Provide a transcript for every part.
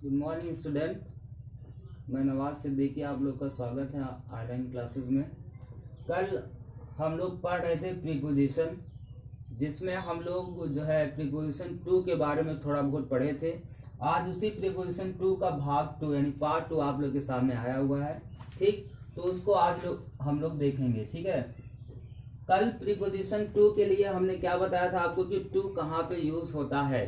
Good morning student, मैं नवाज सिद्दीकी आप लोग का स्वागत है ऑनलाइन क्लासेस में। कल हम लोग पढ़ रहे थे प्रीपोजिशन, जिसमें हम लोग जो है प्रीपोजिशन 2 के बारे में थोड़ा बहुत पढ़े थे। आज उसी प्रीपोजिशन 2 का भाग 2 यानी पार्ट 2 आप लोग के सामने आया हुआ है। ठीक, तो उसको आज हम लोग देखेंगे। ठीक है, कल प्रीपोजिशन 2 के लिए हमने क्या बताया था आपको कि 2 कहाँ पे यूज होता है।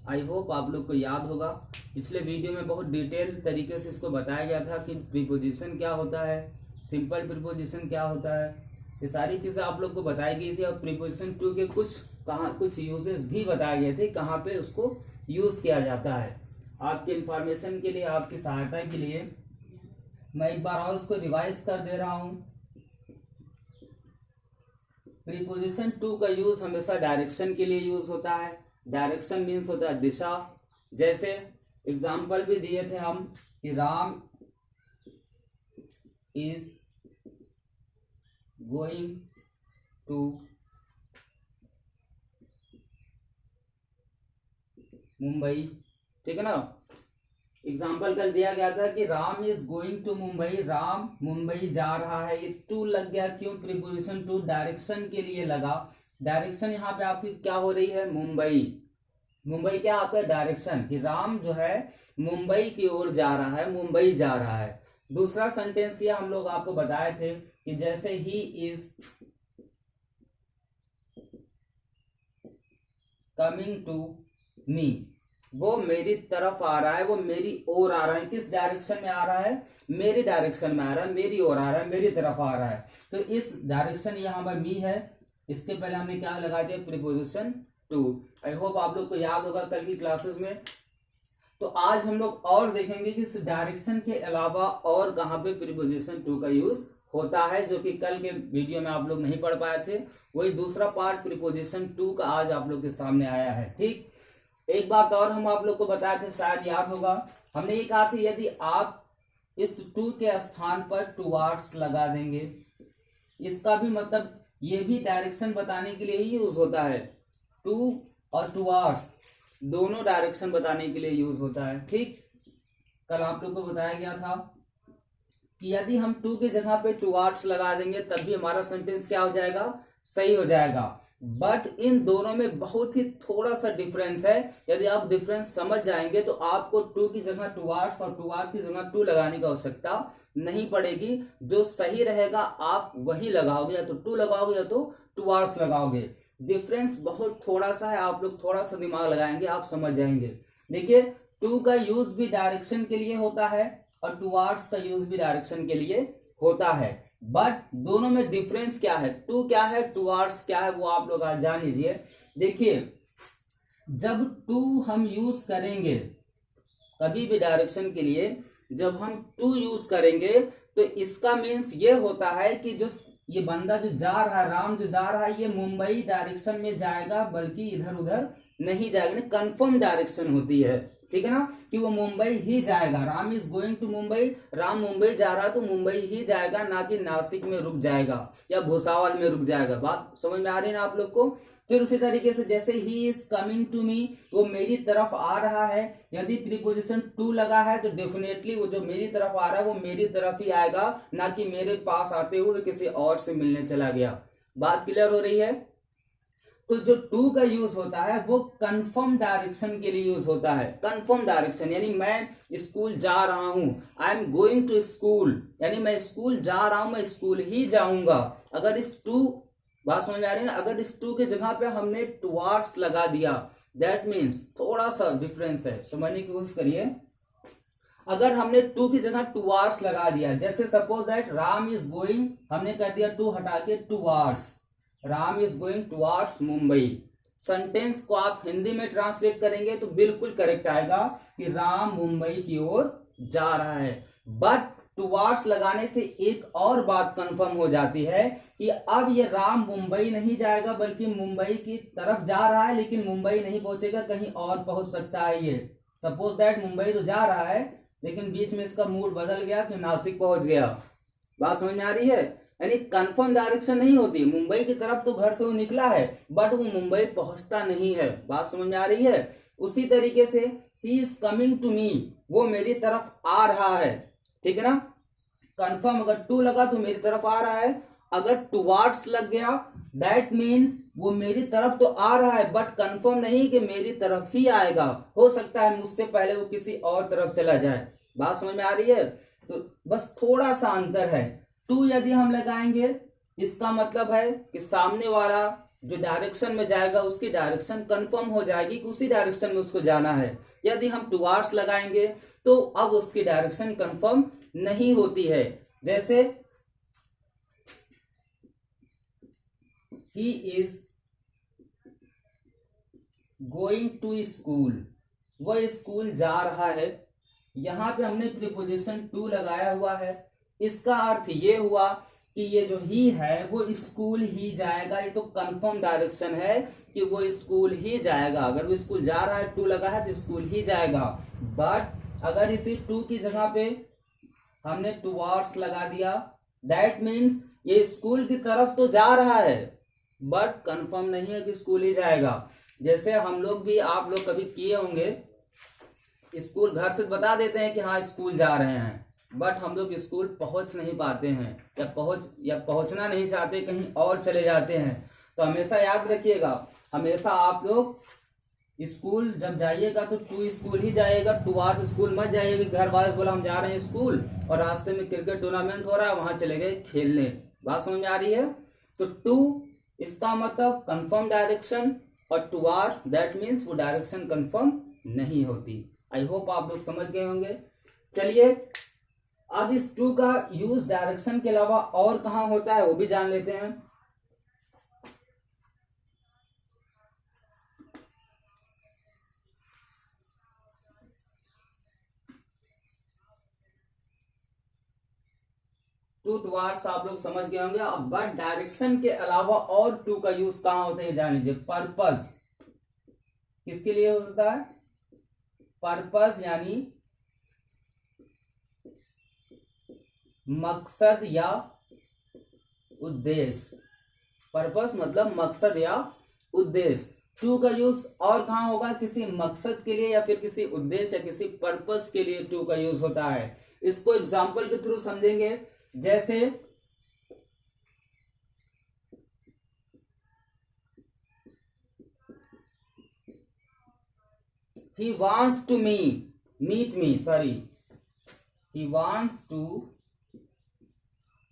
आई होप आप लोग को याद होगा। पिछले वीडियो में बहुत डिटेल तरीके से इसको बताया गया था कि प्रीपोजिशन क्या होता है, सिंपल प्रीपोजिशन क्या होता है, ये सारी चीजें आप लोग को बताई गई थी। और प्रीपोजिशन 2 के कुछ यूजेस भी बताए गए थे, कहाँ पे उसको यूज किया जाता है। आपकी इंफॉर्मेशन के लिए, आपकी सहायता के लिए मैं एक बार और उसको रिवाइज कर दे रहा हूं। प्रीपोजिशन 2 का यूज हमेशा डायरेक्शन के लिए यूज होता है। डायरेक्शन मीन्स होता है दिशा। जैसे एग्जाम्पल भी दिए थे हम कि Ram is going to Mumbai. ठीक है ना, एग्जाम्पल कल दिया गया था कि Ram is going to Mumbai, Ram Mumbai जा रहा है। ये टू लग गया, क्यों? प्रीपोजिशन 2 डायरेक्शन के लिए लगा। डायरेक्शन यहाँ पे आपकी क्या हो रही है? मुंबई। मुंबई क्या आपका डायरेक्शन, कि राम जो है मुंबई की ओर जा रहा है, मुंबई जा रहा है। दूसरा सेंटेंस ये हम लोग आपको बताए थे कि जैसे he is coming to me, वो मेरी तरफ आ रहा है, वो मेरी ओर आ रहा है। किस डायरेक्शन में आ रहा है? मेरी डायरेक्शन में आ रहा है, मेरी ओर आ रहा है, मेरी तरफ आ रहा है। तो इस डायरेक्शन यहाँ पर मी है, इसके पहले हमने क्या लगाए थे? प्रीपोजिशन 2। आई होप आप लोग को याद होगा कल की क्लासेस में। तो आज हम लोग और देखेंगे कि इस डायरेक्शन के अलावा और कहाँ पे प्रीपोजिशन 2 का यूज होता है, जो कि कल के वीडियो में आप लोग नहीं पढ़ पाए थे। वही दूसरा पार्ट प्रीपोजिशन 2 का आज आप लोग के सामने आया है। ठीक, एक बात और हम आप लोग को बताए थे, शायद याद होगा। हमने ये कहा था यदि आप इस 2 के स्थान पर टुवार्ड्स लगा देंगे, इसका भी मतलब ये भी डायरेक्शन बताने के लिए ही यूज होता है। 2 और टुवार्ड्स दोनों डायरेक्शन बताने के लिए यूज होता है। ठीक, कल आप लोग को बताया गया था कि यदि हम 2 की जगह पे टुवार्ड्स लगा देंगे तब भी हमारा सेंटेंस क्या हो जाएगा? सही हो जाएगा। बट इन दोनों में बहुत ही थोड़ा सा डिफरेंस है। यदि आप डिफरेंस समझ जाएंगे तो आपको 2 की जगह टुवार्ड्स और टुवार्ड की जगह 2 लगाने की आवश्यकता नहीं पड़ेगी। जो सही रहेगा आप वही लगाओगे, या तो 2 लगाओगे या तो टुवार्ड्स लगाओगे। डिफरेंस बहुत थोड़ा सा है, आप लोग थोड़ा सा दिमाग लगाएंगे आप समझ जाएंगे। देखिए, 2 का यूज भी डायरेक्शन के लिए होता है और टुवार्ड्स का यूज भी डायरेक्शन के लिए होता है। बट दोनों में डिफरेंस क्या है? 2 क्या है, टुवार्ड्स क्या है, वो आप लोग आज जान लीजिए। देखिए, जब 2 हम यूज करेंगे कभी भी डायरेक्शन के लिए, जब हम 2 यूज करेंगे तो इसका मीन्स ये होता है कि जो ये बंदा जो जा रहा है, राम जो जा रहा है, ये मुंबई डायरेक्शन में जाएगा, बल्कि इधर उधर नहीं जाएगा। कंफर्म डायरेक्शन होती है, ठीक है ना, कि वो मुंबई ही जाएगा। Ram is going to Mumbai, Ram Mumbai जा रहा है तो मुंबई ही जाएगा, ना कि नासिक में रुक जाएगा या भुसावल में रुक जाएगा। बात समझ में आ रही है ना आप लोग को? फिर उसी तरीके से जैसे he is coming to me, वो मेरी तरफ आ रहा है। यदि प्रीपोजिशन 2 लगा है तो डेफिनेटली वो जो मेरी तरफ आ रहा है वो मेरी तरफ ही आएगा, ना कि मेरे पास आते हुए किसी और से मिलने चला गया। बात क्लियर हो रही है? तो जो 2 का यूज होता है वो कंफर्म डायरेक्शन के लिए यूज होता है। कंफर्म डायरेक्शन यानी मैं स्कूल जा रहा हूं, I am going to school, यानी मैं स्कूल जा रहा हूं, मैं स्कूल ही जाऊंगा। अगर इस 2 बात समझ आ रही है ना, अगर इस 2 के जगह पे हमने टुवार्ड्स लगा दिया, दैट मीन्स थोड़ा सा डिफरेंस है, समझने की कोशिश करिए। अगर हमने 2 की जगह टुवार्ड्स लगा दिया, जैसे suppose that Ram is going, हमने कर दिया 2 हटा के towards, Ram is going towards Mumbai. Sentence को आप हिंदी में ट्रांसलेट करेंगे तो बिल्कुल करेक्ट आएगा कि राम मुंबई की ओर जा रहा है। बट टुवार्ड्स लगाने से एक और बात कंफर्म हो जाती है कि अब ये राम मुंबई नहीं जाएगा, बल्कि मुंबई की तरफ जा रहा है, लेकिन मुंबई नहीं पहुंचेगा, कहीं और पहुंच सकता है। ये सपोज दैट मुंबई तो जा रहा है, लेकिन बीच में इसका मूड बदल गया तो नासिक पहुंच गया। बात समझ में आ रही है? यानी कंफर्म डायरेक्शन नहीं होती। मुंबई की तरफ तो घर से वो निकला है बट वो मुंबई पहुंचता नहीं है। बात समझ में आ रही है। उसी तरीके से he is coming to me, वो मेरी तरफ आ रहा है। ठीक है ना। कंफर्म अगर टू लगा तो मेरी तरफ आ रहा है, अगर टुवार्ड्स लग गया दैट मीन्स वो मेरी तरफ तो आ रहा है बट कंफर्म नहीं कि मेरी तरफ ही आएगा, हो सकता है मुझसे पहले वो किसी और तरफ चला जाए। बात समझ में आ रही है। तो बस थोड़ा सा अंतर है। टू यदि हम लगाएंगे इसका मतलब है कि सामने वाला जो डायरेक्शन में जाएगा उसकी डायरेक्शन कंफर्म हो जाएगी कि उसी डायरेक्शन में उसको जाना है। यदि हम टुवार्ड्स लगाएंगे तो अब उसकी डायरेक्शन कंफर्म नहीं होती है। जैसे he is going to school, वह स्कूल जा रहा है। यहां पे हमने प्रीपोजिशन टू लगाया हुआ है। इसका अर्थ ये हुआ कि ये जो ही है वो स्कूल ही जाएगा। ये तो कंफर्म डायरेक्शन है कि वो स्कूल ही जाएगा। अगर वो स्कूल जा रहा है टू लगा है तो स्कूल ही जाएगा। बट अगर इसी टू की जगह पे हमने टुवार्ड्स लगा दिया दैट मीन्स ये स्कूल की तरफ तो जा रहा है बट कंफर्म नहीं है कि स्कूल ही जाएगा। जैसे हम लोग भी, आप लोग कभी किए होंगे, स्कूल घर से बता देते हैं कि हाँ स्कूल जा रहे हैं बट हम लोग स्कूल पहुंच नहीं पाते हैं या पहुंचना नहीं चाहते, कहीं और चले जाते हैं। तो हमेशा याद रखिएगा, हमेशा आप लोग स्कूल जब जाइएगा तो टू स्कूल ही जाइएगा, टुवार्ड्स स्कूल मत जाइएगा। घर वाले बोला हम जा रहे हैं स्कूल और रास्ते में क्रिकेट टूर्नामेंट हो रहा है वहां चले गए खेलने। बात समझ में आ रही है। तो टू इसका मतलब कंफर्म डायरेक्शन और टुवार्ड्स दैट मीन्स वो डायरेक्शन कंफर्म नहीं होती। आई होप आप लोग समझ गए होंगे। चलिए अब इस टू का यूज डायरेक्शन के अलावा और कहां होता है वो भी जान लेते हैं। टू टुवार्ड्स आप लोग समझ गए होंगे। अब बट डायरेक्शन के अलावा और टू का यूज कहां होता है जान लीजिए। पर्पस किसके लिए होता है? पर्पस यानी मकसद या उद्देश्य। पर्पस मतलब मकसद या उद्देश्य। टू का यूज और कहां होगा? किसी मकसद के लिए या फिर किसी उद्देश्य या किसी पर्पस के लिए टू का यूज होता है। इसको एग्जाम्पल के थ्रू समझेंगे। जैसे he wants to meet me, he wants to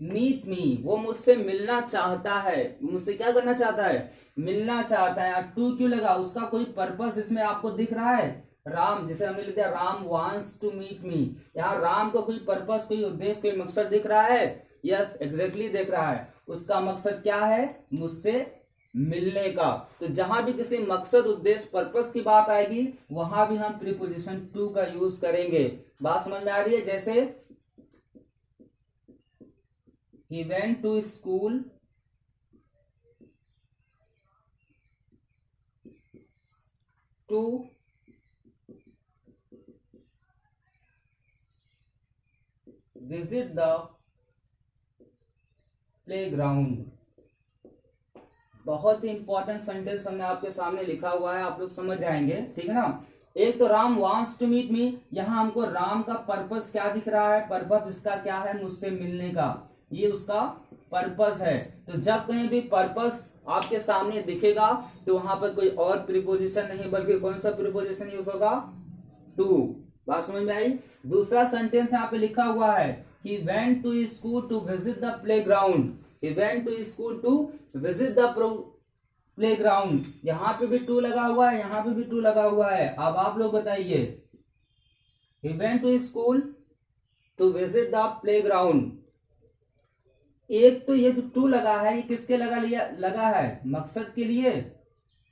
meet me, वो मुझसे मिलना चाहता है। मुझसे क्या करना चाहता है? मिलना चाहता है। टू क्यों लगा? उसका कोई पर्पस इसमें आपको दिख रहा है? राम, जैसे हमने लिख दिया Ram wants to meet me, यहाँ राम का कोई पर्पस, कोई उद्देश्य, कोई मकसद दिख रहा है? यस एग्जैक्टली दिख रहा है। उसका मकसद क्या है? मुझसे मिलने का। तो जहां भी किसी मकसद, उद्देश्य, पर्पस की बात आएगी वहां भी हम प्रीपोजिशन टू का यूज करेंगे। बात समझ में आ रही है। जैसे he went to school to visit the playground। बहुत ही इंपॉर्टेंट सेंटेंस हमने आपके सामने लिखा हुआ है, आप लोग समझ जाएंगे। ठीक है ना। एक तो Ram wants to meet me, यहां हमको राम का पर्पस क्या दिख रहा है? पर्पस इसका क्या है? मुझसे मिलने का, ये उसका पर्पस है। तो जब कहीं भी पर्पस आपके सामने दिखेगा तो वहां पर कोई और प्रीपोजिशन नहीं बल्कि कौन सा प्रीपोजिशन यूज होगा? टू। बात समझ में आई। दूसरा सेंटेंस यहाँ पे लिखा हुआ है कि went to school to visit the playground, he went to school to visit the playground। यहां पे भी टू लगा हुआ है, यहां पे भी टू लगा हुआ है। अब आप लोग बताइए, he went to school to visit the playground, एक तो ये जो टू लगा है ये किसके लगा है? मकसद के लिए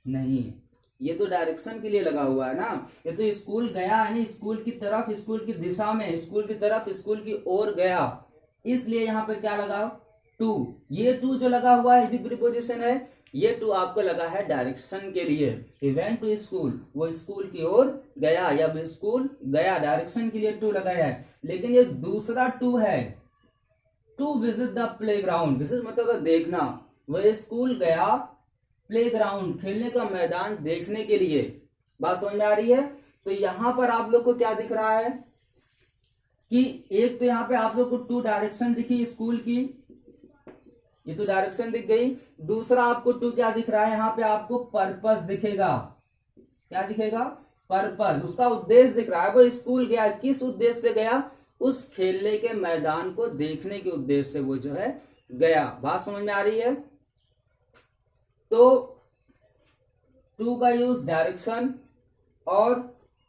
नहीं, ये तो डायरेक्शन के लिए लगा हुआ है ना। ये तो स्कूल गया यानी स्कूल की तरफ, स्कूल की दिशा में, स्कूल की तरफ, स्कूल की ओर गया, इसलिए यहां पर क्या लगा? टू। ये टू जो लगा हुआ है ये भी प्रीपोजिशन है। ये टू आपको लगा है डायरेक्शन के लिए। he went to school, वो स्कूल की ओर गया या स्कूल गया, डायरेक्शन के लिए टू लगाया है। लेकिन ये दूसरा टू है, to visit the playground, visit मतलब देखना, वह स्कूल गया प्ले ग्राउंड खेलने का मैदान देखने के लिए। बात समझ में आ रही है? तो यहां पर आप लोग को क्या दिख रहा है कि एक तो यहाँ पे आप लोग को टू डायरेक्शन दिखी स्कूल की, ये तो डायरेक्शन दिख गई। दूसरा आपको टू क्या दिख रहा है, यहाँ पे आपको पर्पस दिखेगा। क्या दिखेगा? पर्पस, उसका उद्देश्य दिख रहा है। वो स्कूल गया, किस उद्देश्य से गया? उस खेलने के मैदान को देखने के उद्देश्य से वो जो है गया। बात समझ में आ रही है? तो टू का यूज डायरेक्शन और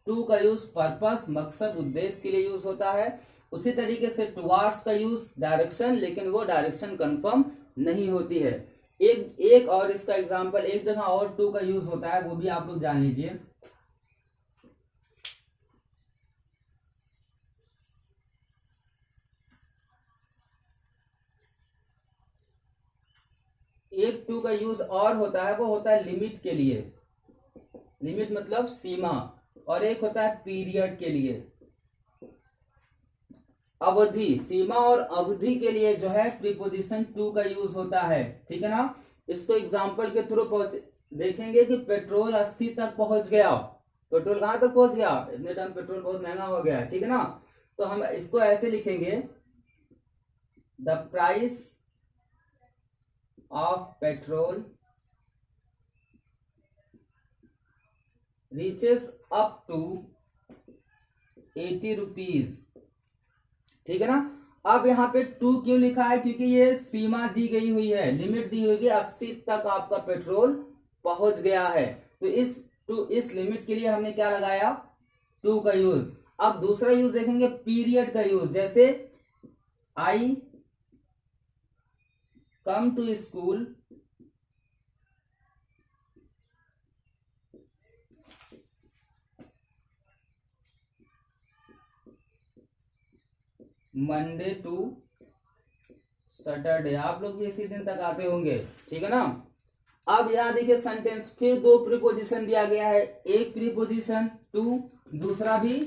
टू का यूज पर्पस, मकसद उद्देश्य के लिए यूज होता है। उसी तरीके से टुवार्ड्स का यूज डायरेक्शन, लेकिन वो डायरेक्शन कंफर्म नहीं होती है। एक और इसका एग्जांपल, एक जगह और टू का यूज होता है, वो भी आप लोग जान लीजिए। एक टू का यूज और होता है, वो होता है लिमिट के लिए, लिमिट मतलब सीमा, और एक होता है पीरियड के लिए, अवधि। सीमा और अवधि के लिए जो है प्रीपोजिशन टू का यूज होता है। ठीक है ना? इसको एग्जांपल के थ्रू देखेंगे कि पेट्रोल 80 तक पहुंच गया। पेट्रोल कहां तक पहुंच गया? इतने टाइम पेट्रोल बहुत महंगा हो गया है। ठीक है ना? तो हम इसको ऐसे लिखेंगे, the price of petrol reaches up to 80 rupees. ठीक है ना? अब यहाँ पे टू क्यों लिखा है? क्योंकि ये सीमा दी गई हुई है, लिमिट दी हुई है, 80 तक आपका पेट्रोल पहुंच गया है। तो इस लिमिट के लिए हमने क्या लगाया? टू का यूज। अब दूसरा यूज देखेंगे पीरियड का यूज, जैसे I come to school Monday to Saturday. आप लोग भी इसी दिन तक आते होंगे। ठीक है ना? अब यहां देखिए सेंटेंस, फिर दो प्रीपोजिशन दिया गया है, एक प्रीपोजिशन टू, दूसरा भी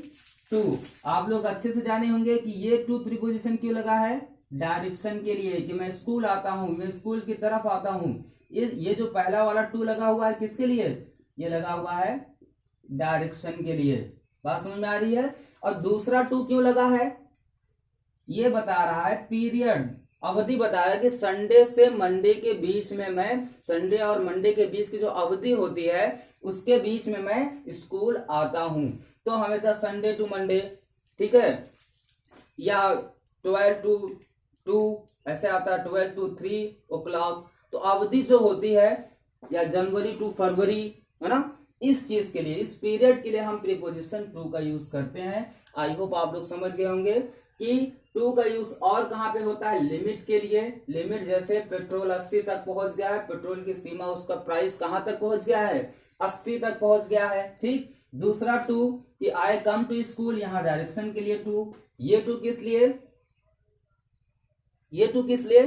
टू। आप लोग अच्छे से जाने होंगे कि ये टू प्रीपोजिशन क्यों लगा है? डायरेक्शन के लिए, कि मैं स्कूल आता हूं, मैं स्कूल की तरफ आता हूं। ये जो पहला वाला टू लगा हुआ है किसके लिए? ये लगा हुआ है डायरेक्शन के लिए। बात समझ में आ रही है? और दूसरा टू क्यों लगा है? ये बता रहा है पीरियड, अवधि बता रहा है कि संडे से मंडे के बीच में मैं, संडे और मंडे के बीच की जो अवधि होती है उसके बीच में मैं स्कूल आता हूं। तो हमेशा संडे टू मंडे, ठीक है, या 12 to 2 ऐसे आता है, 12 to 3 o'clock। तो अवधि जो होती है, या जनवरी टू फरवरी, है ना, इस चीज के लिए, इस पीरियड के लिए हम प्रीपोजिशन टू का यूज करते हैं। आई होप आप लोग समझ गए होंगे कि टू का यूज और कहां पे होता है? लिमिट के लिए। लिमिट जैसे पेट्रोल 80 तक पहुंच गया है, पेट्रोल की सीमा, उसका प्राइस कहां तक पहुंच गया है? 80 तक पहुंच गया है। ठीक। दूसरा टू कि आई कम टू स्कूल, यहां डायरेक्शन के लिए टू। ये टू किस लिए? ये टू किस लिए?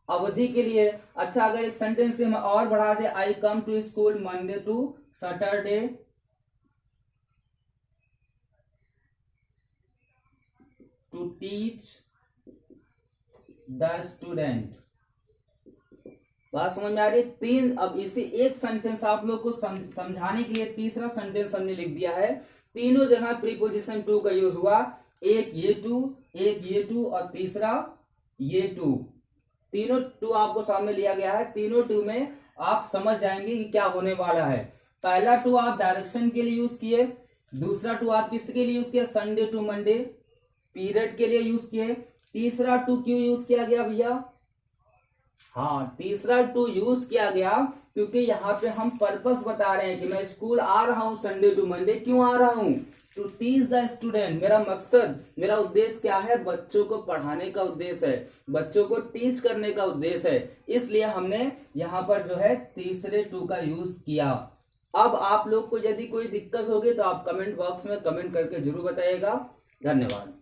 अवधि के लिए। अच्छा, अगर एक सेंटेंस से हम और बढ़ा दे, I come to school Monday to Saturday to teach the student. बात समझ में आ रही है? तीन, अब इसी एक सेंटेंस आप लोग को समझाने के लिए तीसरा सेंटेंस हमने लिख दिया है। तीनों जगह प्रीपोजिशन टू का यूज हुआ, एक ये टू और तीसरा ये टू। तीनों टू आपको सामने लिया गया है। तीनों टू में आप समझ जाएंगे कि क्या होने वाला है। पहला टू आप डायरेक्शन के लिए यूज किए, दूसरा टू आप किसके लिए यूज किए? संडे टू मंडे, पीरियड के लिए यूज किए। तीसरा टू क्यों यूज किया गया भैया? हाँ, तीसरा टू यूज किया गया क्योंकि यहाँ पे हम पर्पस बता रहे हैं कि मैं स्कूल आ रहा हूं संडे टू मंडे। क्यों आ रहा हूं? To teach the student. मेरा मकसद, मेरा उद्देश्य क्या है? बच्चों को पढ़ाने का उद्देश्य है, बच्चों को टीच करने का उद्देश्य है। इसलिए हमने यहाँ पर जो है तीसरे टू का यूज किया। अब आप लोग को यदि कोई दिक्कत होगी तो आप कमेंट बॉक्स में कमेंट करके जरूर बताइएगा। धन्यवाद।